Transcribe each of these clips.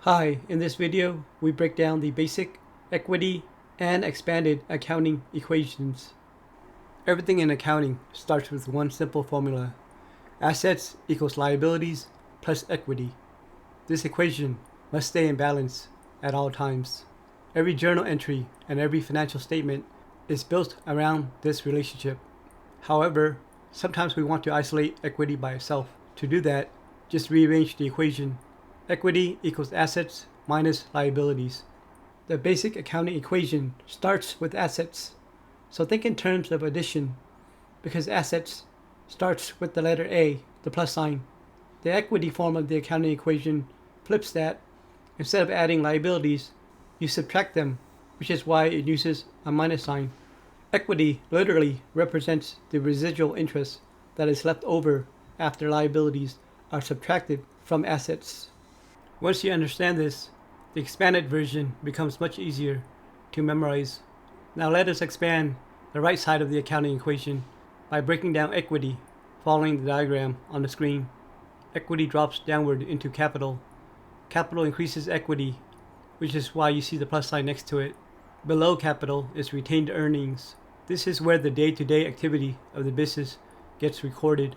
Hi, in this video, we break down the basic, equity, and expanded accounting equations. Everything in accounting starts with one simple formula. Assets equals liabilities plus equity. This equation must stay in balance at all times. Every journal entry and every financial statement is built around this relationship. However, sometimes we want to isolate equity by itself. To do that, just rearrange the equation. Equity equals assets minus liabilities. The basic accounting equation starts with assets. So think in terms of addition, because assets starts with the letter A, the plus sign. The equity form of the accounting equation flips that. Instead of adding liabilities, you subtract them, which is why it uses a minus sign. Equity literally represents the residual interest that is left over after liabilities are subtracted from assets. Once you understand this, the expanded version becomes much easier to memorize. Now let us expand the right side of the accounting equation by breaking down equity, following the diagram on the screen. Equity drops downward into capital. Capital increases equity, which is why you see the plus sign next to it. Below capital is retained earnings. This is where the day-to-day activity of the business gets recorded.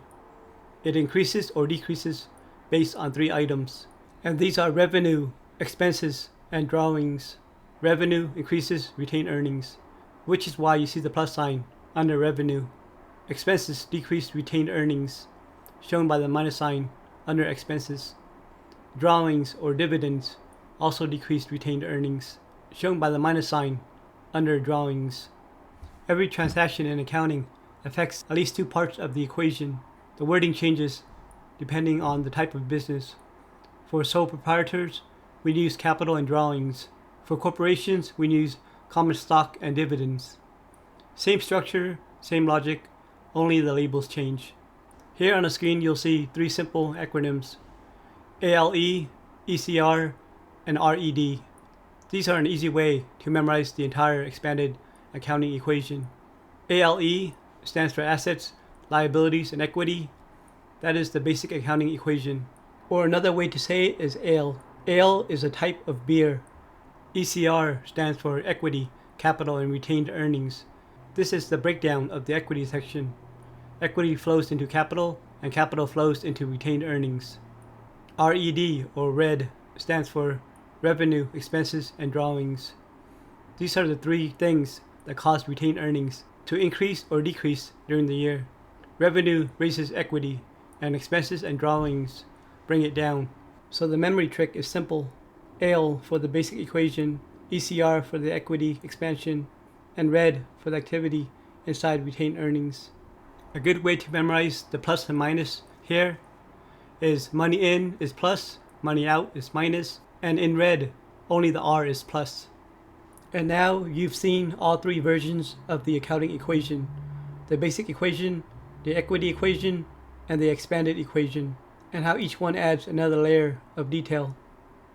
It increases or decreases based on 3 items. And these are revenue, expenses, and drawings. Revenue increases retained earnings, which is why you see the plus sign under revenue. Expenses decrease retained earnings, shown by the minus sign under expenses. Drawings or dividends also decrease retained earnings, shown by the minus sign under drawings. Every transaction in accounting affects at least 2 parts of the equation. The wording changes depending on the type of business. For sole proprietors, we use capital and drawings. For corporations, we use common stock and dividends. Same structure, same logic, only the labels change. Here on the screen, you'll see 3 simple acronyms: ALE, ECR, and RED. These are an easy way to memorize the entire expanded accounting equation. ALE stands for assets, liabilities, and equity. That is the basic accounting equation. Or another way to say it is ale. Ale is a type of beer. ECR stands for equity, capital, and retained earnings. This is the breakdown of the equity section. Equity flows into capital, and capital flows into retained earnings. RED, or red, stands for revenue, expenses, and drawings. These are the 3 things that cause retained earnings to increase or decrease during the year. Revenue raises equity, and expenses and drawings bring it down. So the memory trick is simple. ALE for the basic equation, ECR for the equity expansion, and RED for the activity inside retained earnings. A good way to memorize the plus and minus here is money in is plus, money out is minus, and in red, only the R is plus. And now you've seen all 3 versions of the accounting equation: the basic equation, the equity equation, and the expanded equation, and how each one adds another layer of detail.